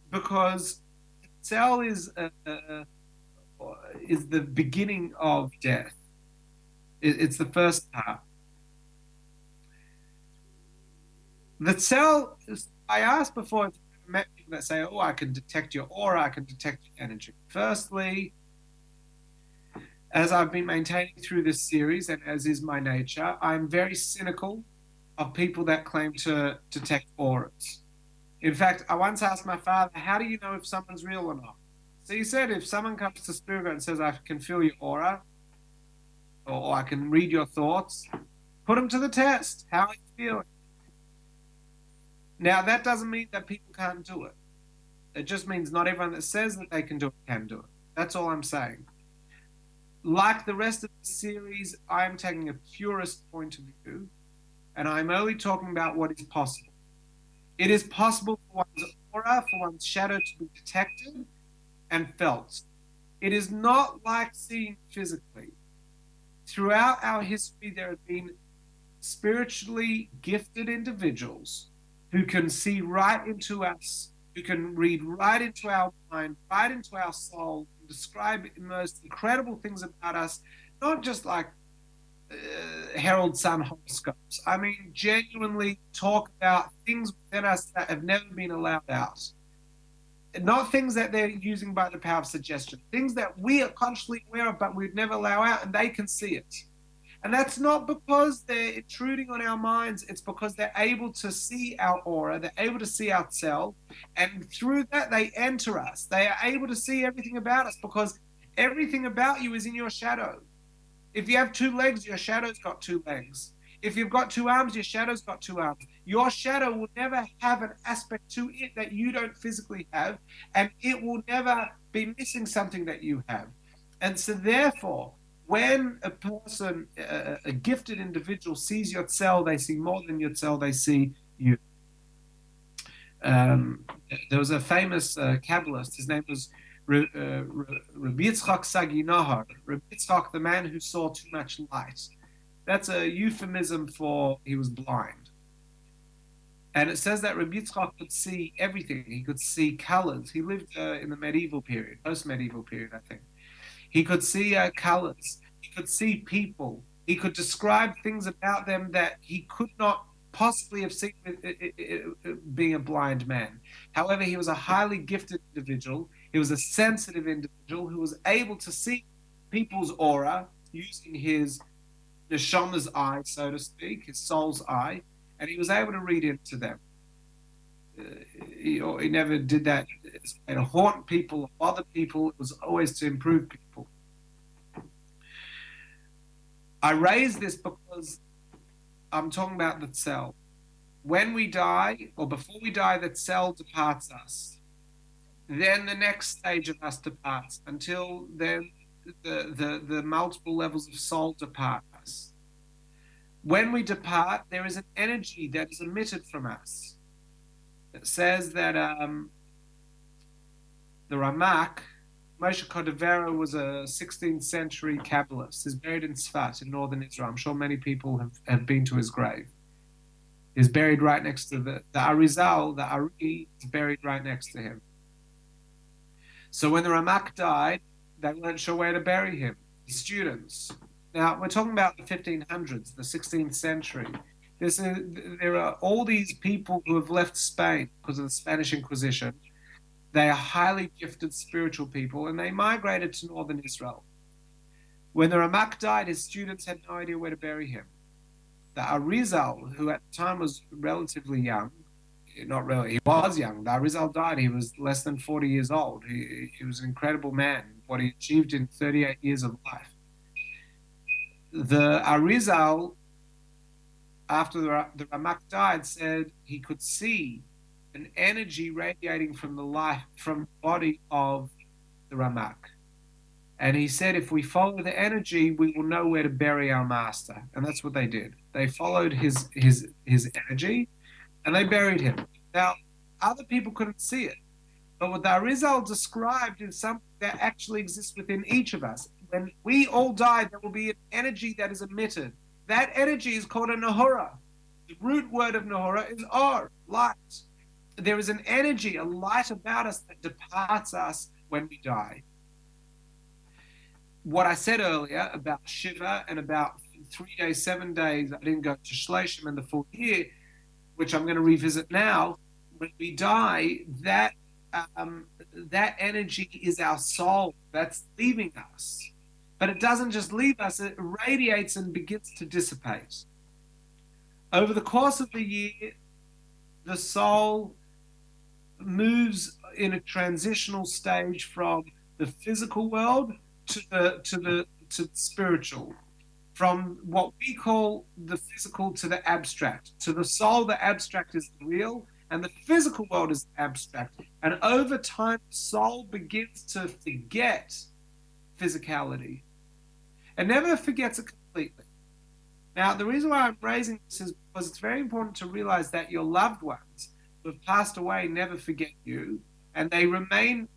because the cell is the beginning of death. It's the first part. The cell, I asked before, if you've met people that say, "Oh, I can detect your aura, I can detect your energy." Firstly, as I've been maintaining through this series, and as is my nature, I'm very cynical of people that claim to detect auras. In fact, I once asked my father, "How do you know if someone's real or not?" So he said, if someone comes to Spiritgrow and says, "I can feel your aura," or "I can read your thoughts," put them to the test. How are you feeling? Now, that doesn't mean that people can't do it. It just means not everyone that says that they can do it can do it. That's all I'm saying. Like the rest of the series, I am taking a purist point of view, and I'm only talking about what is possible. It is possible for one's aura, for one's shadow to be detected and felt. It is not like seeing physically. Throughout our history, there have been spiritually gifted individuals who can see right into us, who can read right into our mind, right into our soul, and describe the most incredible things about us, not just like herald sun horoscopes. I mean, genuinely talk about things within us that have never been allowed out. Not things that they're using by the power of suggestion, things that we are consciously aware of, but we'd never allow out, and they can see it. And that's not because they're intruding on our minds. It's because they're able to see our aura. They're able to see our cell. And through that, they enter us. They are able to see everything about us because everything about you is in your shadow. If you have 2 legs, your shadow's got 2 legs. If you've got 2 arms, your shadow's got 2 arms. Your shadow will never have an aspect to it that you don't physically have, and it will never be missing something that you have. And so therefore, when a person, a gifted individual sees your cell, they see more than your cell, they see you. There was a famous Kabbalist, his name was Rabbi Yitzchak Sagi Nahar, Rabbi Yitzchak, the man who saw too much light. That's a euphemism for he was blind. And it says that Rabbi Yitzchak could see everything. He could see colors. He lived in the medieval period, post-medieval period, I think. He could see colors. He could see people. He could describe things about them that he could not possibly have seen being a blind man. However, he was a highly gifted individual. He was a sensitive individual who was able to see people's aura using his neshama's eye, so to speak, his soul's eye, and he was able to read into them. He never did that to haunt people or bother people. It was always to improve people. I raise this because I'm talking about the cell. When we die, or before we die, that cell departs us. Then the next stage of us departs. Until then, the multiple levels of soul depart us. When we depart, there is an energy that is emitted from us. It says that the Ramak, Moshe Cordovero, was a 16th century Kabbalist. He's buried in Tzfat in northern Israel. I'm sure many people have been to his grave. He's buried right next to the Arizal, the Ari is buried right next to him. So when the Ramak died, they weren't sure where to bury him. The students. Now, we're talking about the 1500s, the 16th century. There are all these people who have left Spain because of the Spanish Inquisition. They are highly gifted spiritual people, and they migrated to northern Israel. When the Ramak died, his students had no idea where to bury him. The Arizal, who at the time was relatively young, not really, he was young. The Arizal died, he was less than 40 years old. He was an incredible man, what he achieved in 38 years of life. The Arizal, after the Ramak died, said he could see an energy radiating from the body of the Ramak. And he said, if we follow the energy, we will know where to bury our master. And that's what they did. They followed his energy, and they buried him. Now, other people couldn't see it. But what the Arizal described is something that actually exists within each of us. When we all die, there will be an energy that is emitted. That energy is called a Nahora. The root word of Nahora is Or, light. There is an energy, a light about us that departs us when we die. What I said earlier about Shiva and about 3 days, 7 days, I didn't go to Shleishim in the full year, which I'm going to revisit now. When we die, that energy is our soul that's leaving us. But it doesn't just leave us, it radiates and begins to dissipate. Over the course of the year, the soul moves in a transitional stage from the physical world to the spiritual, from what we call the physical to the abstract. To the soul, the abstract is the real, and the physical world is abstract. And over time, the soul begins to forget physicality. It never forgets it completely. Now, the reason why I'm raising this is because it's very important to realize that your loved ones who have passed away never forget you, and they remain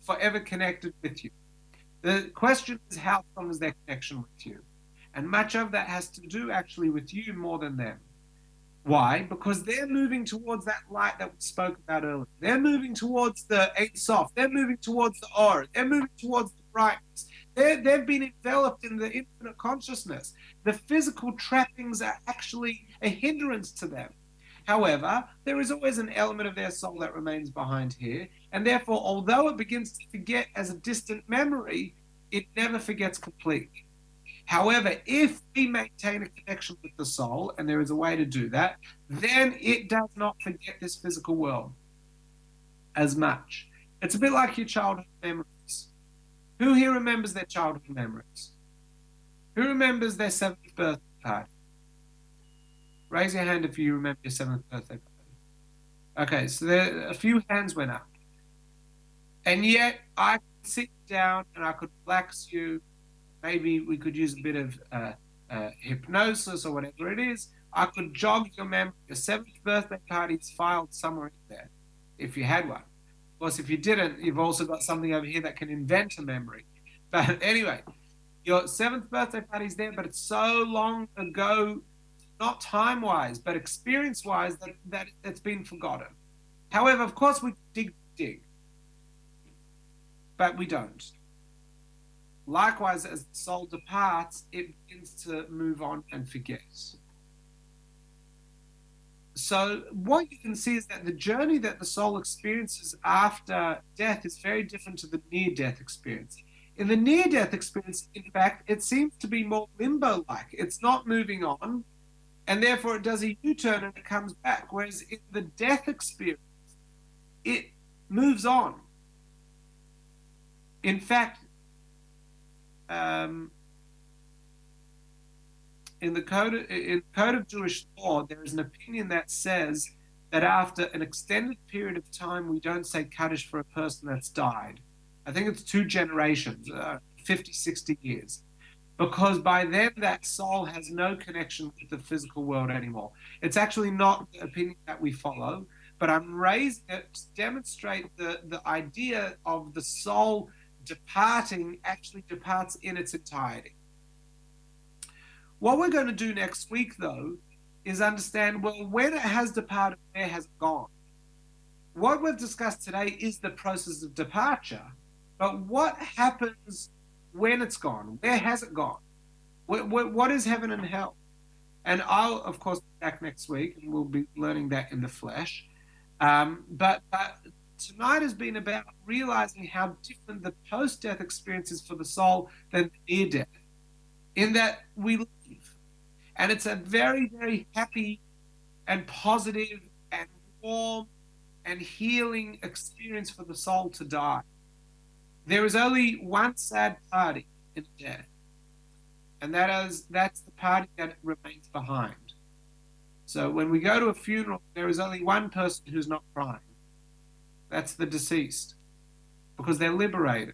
forever connected with you. The question is, how strong is their connection with you? And much of that has to do actually with you more than them. Why? Because they're moving towards that light that we spoke about earlier. They're moving towards the Ein Sof. They're moving towards the Or. They're moving towards the brightness. They've been enveloped in the infinite consciousness. The physical trappings are actually a hindrance to them. However, there is always an element of their soul that remains behind here. And therefore, although it begins to forget as a distant memory, it never forgets completely. However, if we maintain a connection with the soul, and there is a way to do that, then it does not forget this physical world as much. It's a bit like your childhood memories. Who here remembers their childhood memories? Who remembers their 7th birthday party? Raise your hand if you remember your 7th birthday party. Okay, so a few hands went up. And yet, I could sit down and I could relax you. Maybe we could use a bit of hypnosis or whatever it is. I could jog your memory. Your 7th birthday party is filed somewhere in there, if you had one. Of course, if you didn't, you've also got something over here that can invent a memory. But anyway, your 7th birthday party is there, but it's so long ago not time-wise, but experience-wise, that's been forgotten. However, of course, we dig, but we don't. Likewise, as the soul departs, it begins to move on and forget. So what you can see is that the journey that the soul experiences after death is very different to the near-death experience. In the near-death experience, in fact, it seems to be more limbo-like. It's not moving on, and therefore it does a U-turn and it comes back. Whereas in the death experience, it moves on. In fact, in the code of Jewish law, there is an opinion that says that after an extended period of time, we don't say Kaddish for a person that's died. I think it's 2 generations, 50, 60 years. Because by then, that soul has no connection with the physical world anymore. It's actually not the opinion that we follow, but I'm raising it to demonstrate the idea of the soul departing actually departs in its entirety. What we're going to do next week, though, is understand, well, when it has departed, where has it gone? What we've discussed today is the process of departure, but what happens when it's gone? Where has it gone? What is heaven and hell? And I'll, of course, be back next week, and we'll be learning that in the flesh. But tonight has been about realizing how different the post-death experience is for the soul than the near-death, in that we leave. And it's a very, very happy and positive and warm and healing experience for the soul to die. There is only one sad party in death, and that's the party that remains behind. So when we go to a funeral, there is only one person who's not crying. That's the deceased, because they're liberated.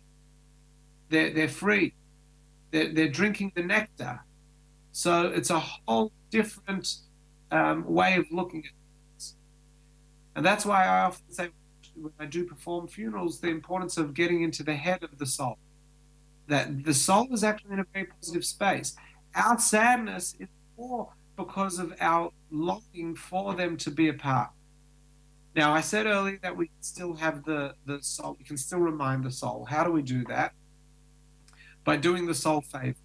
They're free. They're drinking the nectar. So it's a whole different way of looking at things. And that's why I often say, when I do perform funerals, the importance of getting into the head of the soul. That the soul is actually in a very positive space. Our sadness is more because of our longing for them to be apart. Now, I said earlier that we still have the soul. We can still remind the soul. How do we do that? By doing the soul favors.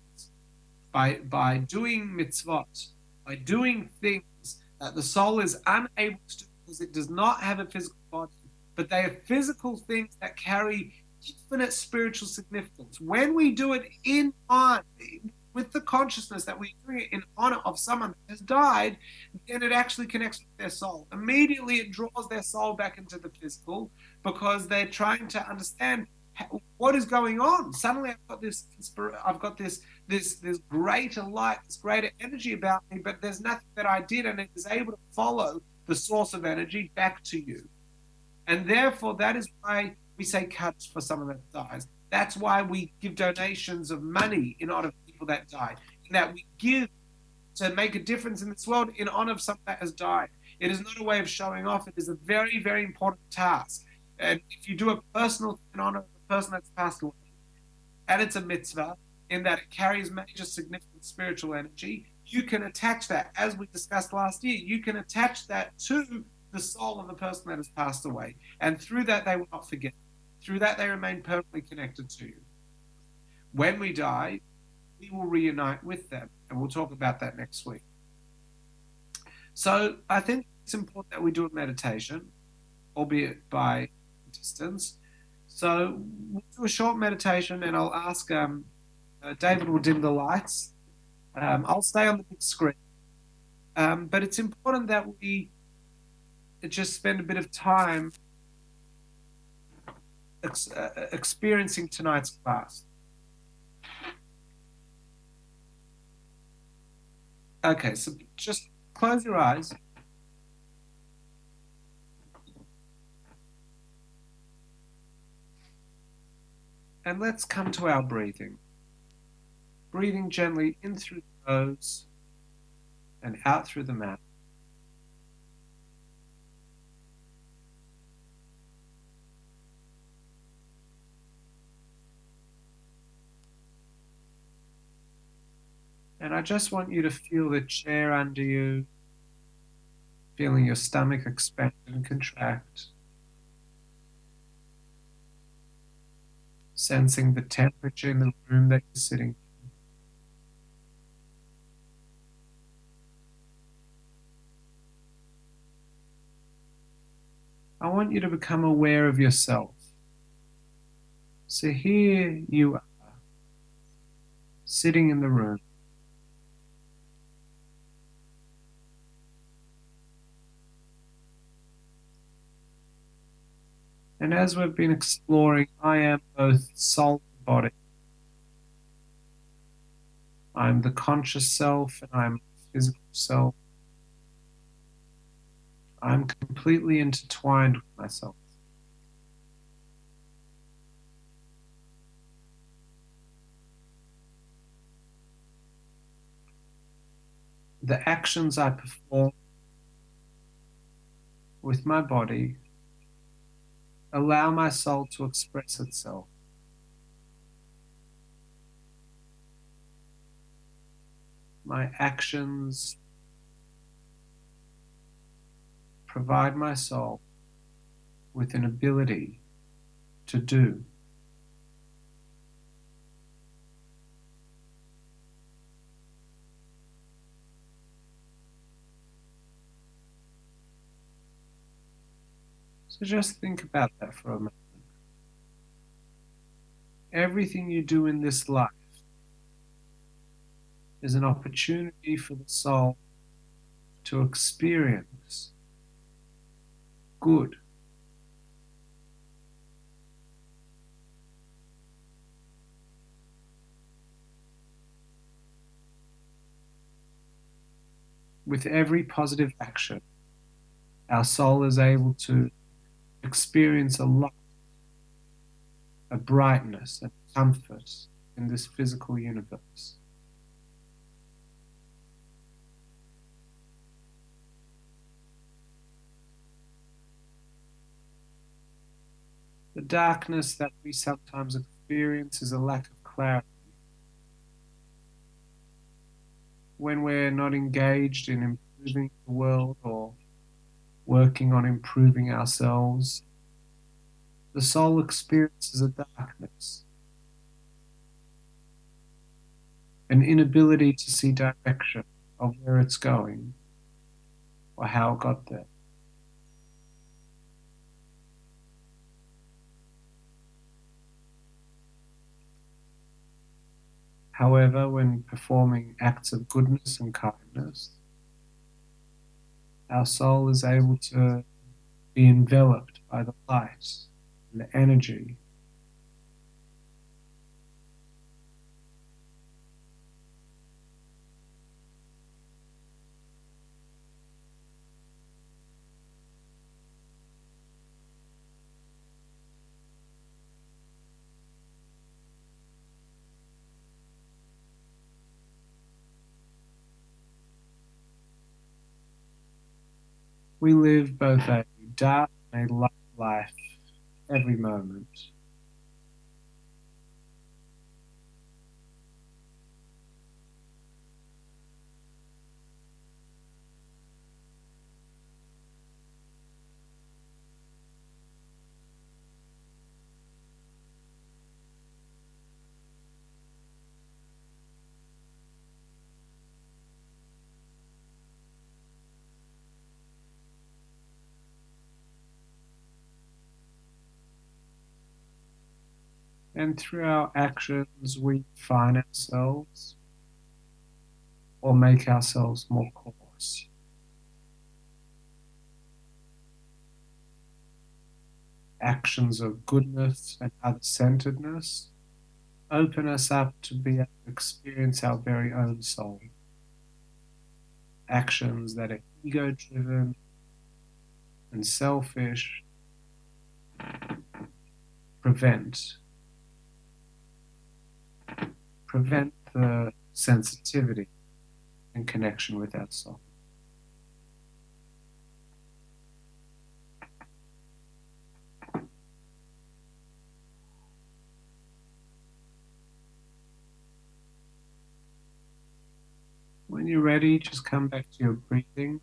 By doing mitzvot, by doing things that the soul is unable to do because it does not have a physical body, but they are physical things that carry infinite spiritual significance. When we do it in honor, with the consciousness that we're doing it in honor of someone that has died, then it actually connects with their soul. Immediately it draws their soul back into the physical because they're trying to understand what is going on. Suddenly I've got this greater light, this greater energy about me, but there's nothing that I did, and it is able to follow the source of energy back to you. And therefore, that is why we say Kaddish for someone that dies. That's why we give donations of money in honor of people that died. In that we give to make a difference in this world in honor of someone that has died. It is not a way of showing off. It is a very, very important task. And if you do a personal thing in honor of the person that's passed away, and it's a mitzvah, in that it carries major significant spiritual energy, you can attach that, as we discussed last year, you can attach that to the soul of the person that has passed away. And through that, they will not forget. Through that, they remain permanently connected to you. When we die, we will reunite with them. And we'll talk about that next week. So I think it's important that we do a meditation, albeit by distance. So we'll do a short meditation, and I'll ask, David will dim the lights. I'll stay on the big screen. But it's important that we just spend a bit of time experiencing tonight's class. Okay, so just close your eyes. And let's come to our breathing. Breathing gently in through the nose and out through the mouth. And I just want you to feel the chair under you, feeling your stomach expand and contract, sensing the temperature in the room that you're sitting in. I want you to become aware of yourself. So here you are, sitting in the room. And as we've been exploring, I am both soul and body. I'm the conscious self and I'm the physical self. I'm completely intertwined with myself. The actions I perform with my body allow my soul to express itself. My actions provide my soul with an ability to do. So just think about that for a moment. Everything you do in this life is an opportunity for the soul to experience good. With every positive action, our soul is able to experience a light, a brightness, and comfort in this physical universe. The darkness that we sometimes experience is a lack of clarity. When we're not engaged in improving the world or working on improving ourselves, the soul experiences a darkness, an inability to see direction of where it's going or how it got there. However, when performing acts of goodness and kindness, our soul is able to be enveloped by the light and the energy. We live both a dark and a light life every moment. And through our actions, we refine ourselves or make ourselves more coarse. Actions of goodness and other-centeredness open us up to be able to experience our very own soul. Actions that are ego-driven and selfish prevent the sensitivity and connection with our soul. you're ready, just come back to your breathing.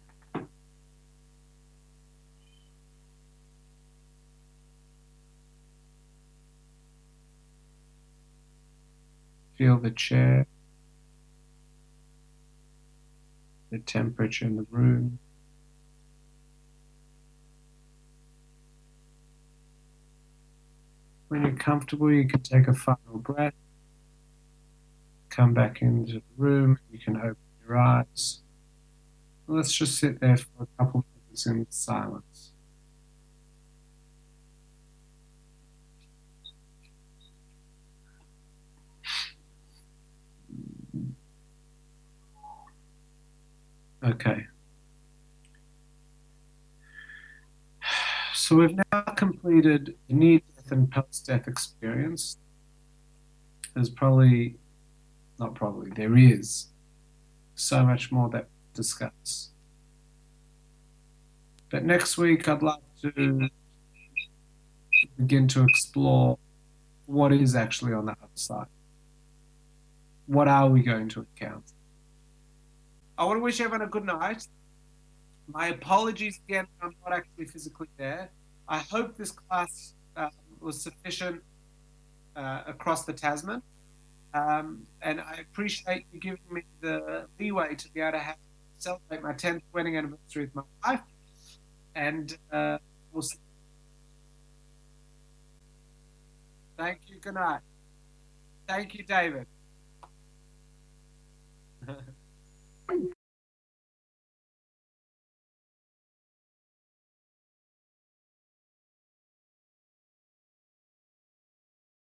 Feel the chair, the temperature in the room. When you're comfortable, you can take a final breath. Come back into the room. You can open your eyes. Let's just sit there for a couple of minutes in silence. Okay. So we've now completed the near-death and post-death experience. There's there is so much more that we'll discuss. But next week, I'd like to begin to explore what is actually on the other side. What are we going to encounter? I want to wish everyone a good night. My apologies again, I'm not actually physically there. I hope this class was sufficient across the Tasman. And I appreciate you giving me the leeway to be able to celebrate my 10th wedding anniversary with my wife. And we'll see. Thank you. Good night. Thank you, David.